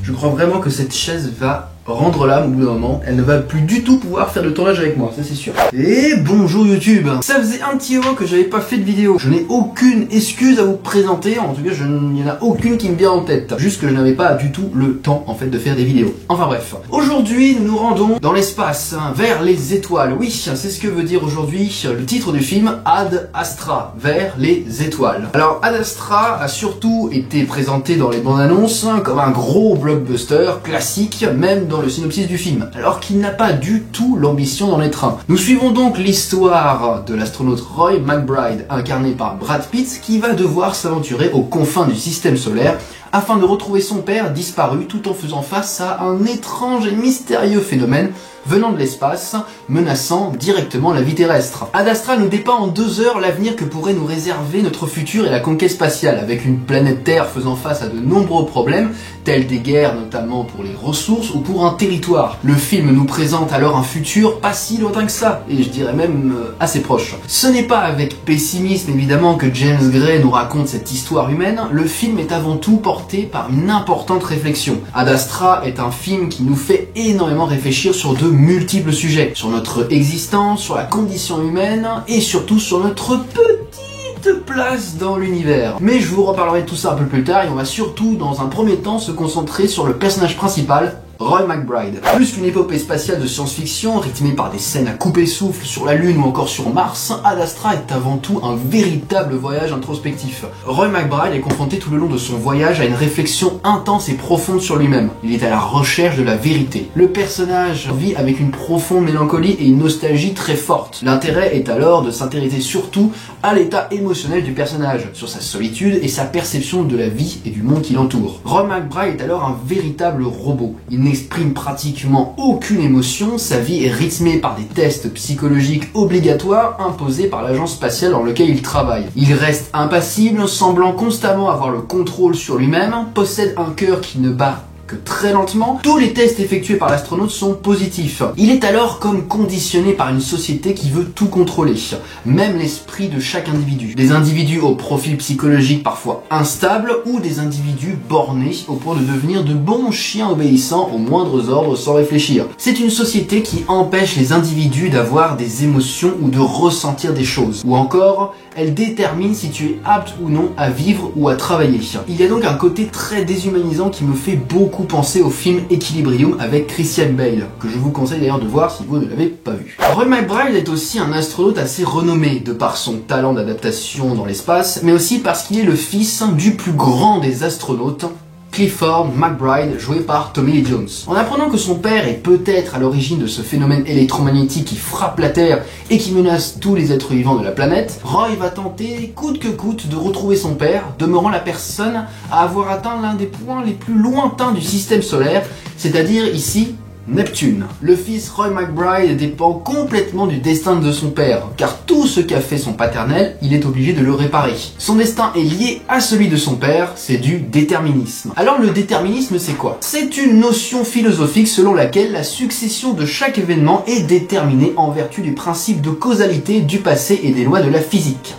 Je crois vraiment que cette chaise va rendre l'âme au bout d'un moment. Elle ne va plus du tout pouvoir faire de tournage avec moi, ça c'est sûr. Et bonjour YouTube. Ça faisait un petit moment que j'avais pas fait de vidéo. Je n'ai aucune excuse à vous présenter. En tout cas, il n'y en a aucune qui me vient en tête. Juste que je n'avais pas du tout le temps en fait de faire des vidéos. Enfin bref. Aujourd'hui, nous nous rendons dans l'espace, vers les étoiles. Oui, c'est ce que veut dire aujourd'hui le titre du film, Ad Astra, vers les étoiles. Alors Ad Astra a surtout été présenté dans les bandes annonces comme un gros blockbuster classique, même dans le synopsis du film, alors qu'il n'a pas du tout l'ambition d'en être un. Nous suivons donc l'histoire de l'astronaute Roy McBride, incarné par Brad Pitt, qui va devoir s'aventurer aux confins du système solaire afin de retrouver son père disparu tout en faisant face à un étrange et mystérieux phénomène venant de l'espace, menaçant directement la vie terrestre. Ad Astra nous dépeint en 2 heures l'avenir que pourrait nous réserver notre futur et la conquête spatiale, avec une planète Terre faisant face à de nombreux problèmes, tels des guerres notamment pour les ressources ou pour un territoire. Le film nous présente alors un futur pas si lointain que ça, et je dirais même assez proche. Ce n'est pas avec pessimisme évidemment que James Gray nous raconte cette histoire humaine, le film est avant tout porté par une importante réflexion. Ad Astra est un film qui nous fait énormément réfléchir sur de multiples sujets, sur notre existence, sur la condition humaine et surtout sur notre petite place dans l'univers. Mais je vous reparlerai de tout ça un peu plus tard et on va surtout dans un premier temps se concentrer sur le personnage principal, Roy McBride. Plus qu'une épopée spatiale de science-fiction rythmée par des scènes à couper souffle sur la Lune ou encore sur Mars, Ad Astra est avant tout un véritable voyage introspectif. Roy McBride est confronté tout le long de son voyage à une réflexion intense et profonde sur lui-même. Il est à la recherche de la vérité. Le personnage vit avec une profonde mélancolie et une nostalgie très forte. L'intérêt est alors de s'intéresser surtout à l'état émotionnel du personnage, sur sa solitude et sa perception de la vie et du monde qui l'entoure. Roy McBride est alors un véritable robot. Il n'exprime pratiquement aucune émotion, sa vie est rythmée par des tests psychologiques obligatoires imposés par l'agence spatiale dans laquelle il travaille. Il reste impassible, semblant constamment avoir le contrôle sur lui-même, possède un cœur qui ne bat que très lentement. Tous les tests effectués par l'astronaute sont positifs. Il est alors comme conditionné par une société qui veut tout contrôler, même l'esprit de chaque individu. Des individus au profil psychologique parfois instable ou des individus bornés au point de devenir de bons chiens obéissant aux moindres ordres sans réfléchir. C'est une société qui empêche les individus d'avoir des émotions ou de ressentir des choses. Ou encore, elle détermine si tu es apte ou non à vivre ou à travailler. Il y a donc un côté très déshumanisant qui me fait beaucoup penser au film Equilibrium avec Christian Bale, que je vous conseille d'ailleurs de voir si vous ne l'avez pas vu. Roy McBride est aussi un astronaute assez renommé, de par son talent d'adaptation dans l'espace, mais aussi parce qu'il est le fils du plus grand des astronautes, Clifford McBride, joué par Tommy Lee Jones. En apprenant que son père est peut-être à l'origine de ce phénomène électromagnétique qui frappe la Terre et qui menace tous les êtres vivants de la planète, Roy va tenter coûte que coûte de retrouver son père, demeurant la personne à avoir atteint l'un des points les plus lointains du système solaire, c'est-à-dire ici Neptune. Le fils Roy McBride dépend complètement du destin de son père, car tout ce qu'a fait son paternel, il est obligé de le réparer. Son destin est lié à celui de son père, c'est du déterminisme. Alors le déterminisme c'est quoi? C'est une notion philosophique selon laquelle la succession de chaque événement est déterminée en vertu du principe de causalité du passé et des lois de la physique.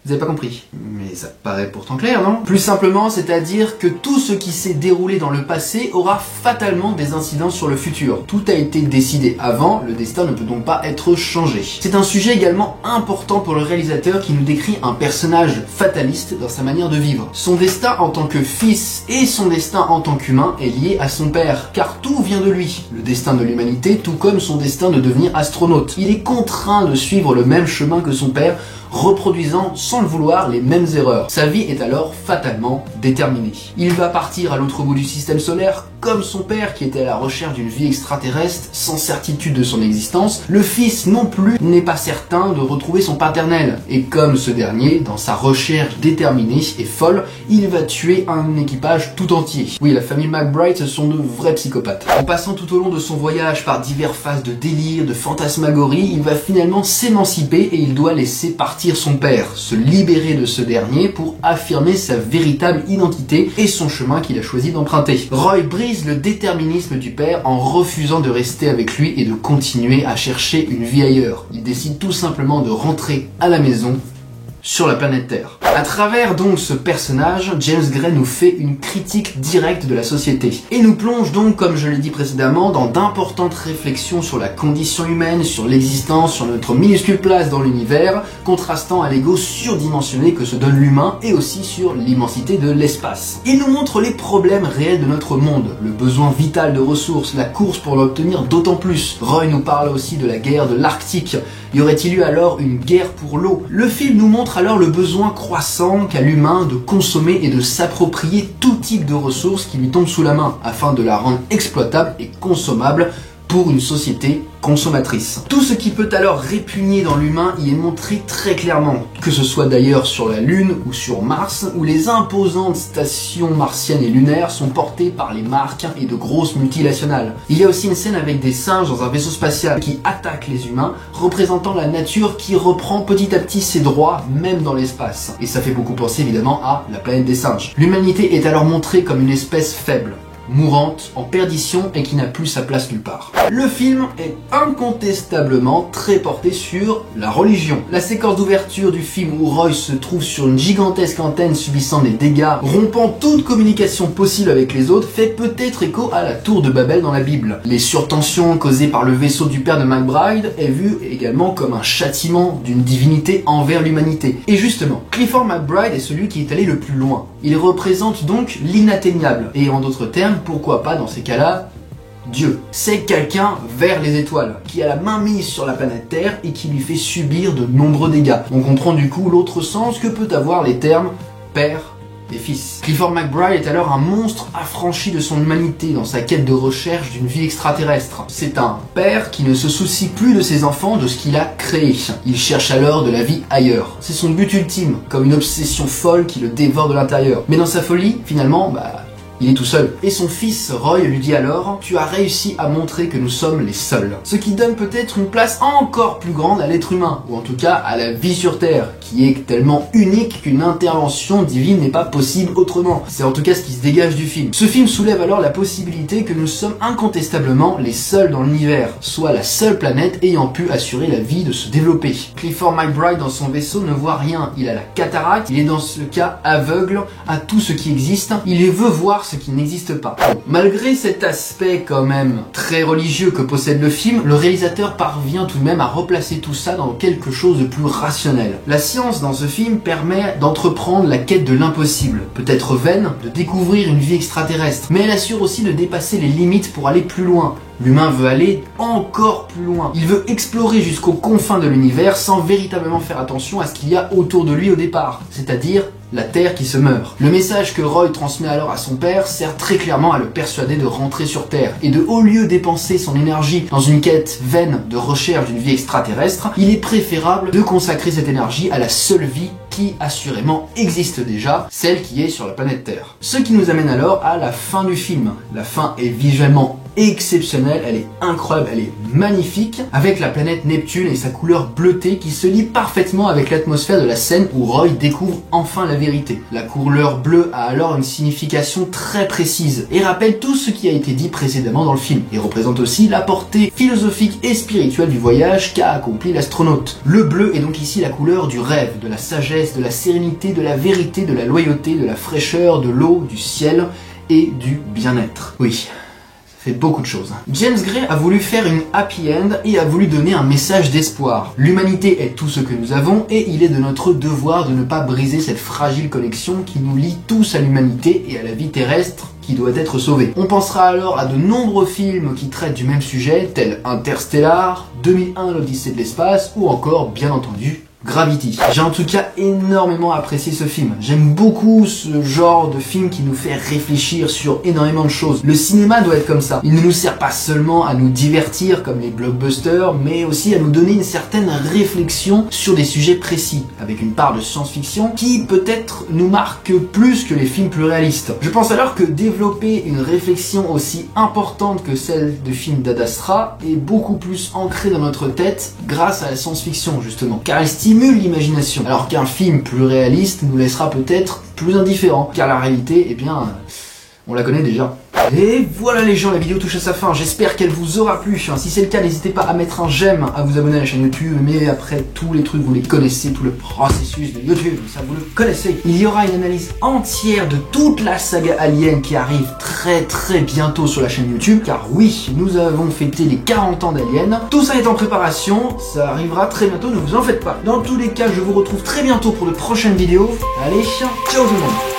Vous avez pas compris? Mais ça paraît pourtant clair, non? Plus simplement, c'est-à-dire que tout ce qui s'est déroulé dans le passé aura fatalement des incidences sur le futur. Tout a été décidé avant, le destin ne peut donc pas être changé. C'est un sujet également important pour le réalisateur qui nous décrit un personnage fataliste dans sa manière de vivre. Son destin en tant que fils et son destin en tant qu'humain est lié à son père, car tout vient de lui. Le destin de l'humanité, tout comme son destin de devenir astronaute. Il est contraint de suivre le même chemin que son père, reproduisant sans le vouloir les mêmes erreurs. Sa vie est alors fatalement déterminée. Il va partir à l'autre bout du système solaire, comme son père qui était à la recherche d'une vie extraterrestre sans certitude de son existence. Le fils non plus n'est pas certain de retrouver son paternel, et comme ce dernier, dans sa recherche déterminée et folle, il va tuer un équipage tout entier. Oui, la famille McBride, ce sont de vrais psychopathes. En passant tout au long de son voyage par diverses phases de délire, de fantasmagorie, il va finalement s'émanciper et il doit laisser partir son père, se libérer de ce dernier pour affirmer sa véritable identité et son chemin qu'il a choisi d'emprunter. Roy brise le déterminisme du père en refusant de rester avec lui et de continuer à chercher une vie ailleurs. Il décide tout simplement de rentrer à la maison sur la planète Terre. À travers donc ce personnage, James Gray nous fait une critique directe de la société et nous plonge donc, comme je l'ai dit précédemment, dans d'importantes réflexions sur la condition humaine, sur l'existence, sur notre minuscule place dans l'univers, contrastant à l'ego surdimensionné que se donne l'humain et aussi sur l'immensité de l'espace. Il nous montre les problèmes réels de notre monde, le besoin vital de ressources, la course pour l'obtenir d'autant plus. Roy nous parle aussi de la guerre de l'Arctique. Y aurait-il eu alors une guerre pour l'eau? Le film nous montre alors le besoin croissant qu'a l'humain de consommer et de s'approprier tout type de ressources qui lui tombent sous la main, afin de la rendre exploitable et consommable pour une société consommatrice. Tout ce qui peut alors répugner dans l'humain y est montré très clairement, que ce soit d'ailleurs sur la Lune ou sur Mars, où les imposantes stations martiennes et lunaires sont portées par les marques et de grosses multinationales. Il y a aussi une scène avec des singes dans un vaisseau spatial qui attaquent les humains, représentant la nature qui reprend petit à petit ses droits, même dans l'espace. Et ça fait beaucoup penser évidemment à la planète des singes. L'humanité est alors montrée comme une espèce faible, mourante, en perdition et qui n'a plus sa place nulle part. Le film est incontestablement très porté sur la religion. La séquence d'ouverture du film où Roy se trouve sur une gigantesque antenne subissant des dégâts, rompant toute communication possible avec les autres, fait peut-être écho à la tour de Babel dans la Bible. Les surtensions causées par le vaisseau du père de McBride est vu également comme un châtiment d'une divinité envers l'humanité. Et justement, Clifford McBride est celui qui est allé le plus loin. Il représente donc l'inatteignable, et en d'autres termes, pourquoi pas dans ces cas-là, Dieu. C'est quelqu'un vers les étoiles, qui a la main mise sur la planète Terre et qui lui fait subir de nombreux dégâts. On comprend du coup l'autre sens que peut avoir les termes père et fils. Clifford McBride est alors un monstre affranchi de son humanité dans sa quête de recherche d'une vie extraterrestre. C'est un père qui ne se soucie plus de ses enfants, de ce qu'il a créé. Il cherche alors de la vie ailleurs. C'est son but ultime, comme une obsession folle qui le dévore de l'intérieur. Mais dans sa folie, finalement, il est tout seul. Et son fils, Roy, lui dit alors « Tu as réussi à montrer que nous sommes les seuls ». Ce qui donne peut-être une place encore plus grande à l'être humain, ou en tout cas à la vie sur Terre, qui est tellement unique qu'une intervention divine n'est pas possible autrement. C'est en tout cas ce qui se dégage du film. Ce film soulève alors la possibilité que nous sommes incontestablement les seuls dans l'univers, soit la seule planète ayant pu assurer la vie de se développer. Clifford McBride dans son vaisseau ne voit rien, il a la cataracte, il est dans ce cas aveugle à tout ce qui existe, il veut voir ce qui n'existe pas. Malgré cet aspect quand même très religieux que possède le film, le réalisateur parvient tout de même à replacer tout ça dans quelque chose de plus rationnel. La science dans ce film permet d'entreprendre la quête de l'impossible, peut-être vaine, de découvrir une vie extraterrestre, mais elle assure aussi de dépasser les limites pour aller plus loin. L'humain veut aller encore plus loin. Il veut explorer jusqu'aux confins de l'univers sans véritablement faire attention à ce qu'il y a autour de lui au départ, c'est-à-dire la Terre qui se meurt. Le message que Roy transmet alors à son père sert très clairement à le persuader de rentrer sur Terre et de, au lieu dépenser son énergie dans une quête vaine de recherche d'une vie extraterrestre, il est préférable de consacrer cette énergie à la seule vie qui assurément existe déjà, celle qui est sur la planète Terre. Ce qui nous amène alors à la fin du film. La fin est visuellement exceptionnelle, elle est incroyable, elle est magnifique, avec la planète Neptune et sa couleur bleutée qui se lie parfaitement avec l'atmosphère de la scène où Roy découvre enfin la vérité. La couleur bleue a alors une signification très précise et rappelle tout ce qui a été dit précédemment dans le film, et représente aussi la portée philosophique et spirituelle du voyage qu'a accompli l'astronaute. Le bleu est donc ici la couleur du rêve, de la sagesse, de la sérénité, de la vérité, de la loyauté, de la fraîcheur, de l'eau, du ciel et du bien-être. Oui, fait beaucoup de choses. James Gray a voulu faire une happy end et a voulu donner un message d'espoir. L'humanité est tout ce que nous avons et il est de notre devoir de ne pas briser cette fragile connexion qui nous lie tous à l'humanité et à la vie terrestre qui doit être sauvée. On pensera alors à de nombreux films qui traitent du même sujet, tels Interstellar, 2001 l'Odyssée de l'espace ou encore, bien entendu, Gravity. J'ai en tout cas énormément apprécié ce film. J'aime beaucoup ce genre de film qui nous fait réfléchir sur énormément de choses. Le cinéma doit être comme ça. Il ne nous sert pas seulement à nous divertir comme les blockbusters, mais aussi à nous donner une certaine réflexion sur des sujets précis, avec une part de science-fiction qui peut-être nous marque plus que les films plus réalistes. Je pense alors que développer une réflexion aussi importante que celle de films d'Ad Astra est beaucoup plus ancrée dans notre tête grâce à la science-fiction justement, car elle stimule l'imagination, alors qu'un film plus réaliste nous laissera peut-être plus indifférents, car la réalité, eh bien, on la connaît déjà. Et voilà les gens, la vidéo touche à sa fin, j'espère qu'elle vous aura plu. Si c'est le cas, n'hésitez pas à mettre un j'aime, à vous abonner à la chaîne YouTube, mais après tous les trucs, vous les connaissez, tout le processus de YouTube, ça vous le connaissez. Il y aura une analyse entière de toute la saga Alien qui arrive très bientôt sur la chaîne YouTube, car oui, nous avons fêté les 40 ans d'Alien. Tout ça est en préparation, ça arrivera très bientôt, ne vous en faites pas. Dans tous les cas, je vous retrouve très bientôt pour de prochaines vidéos. Allez, ciao tout le monde.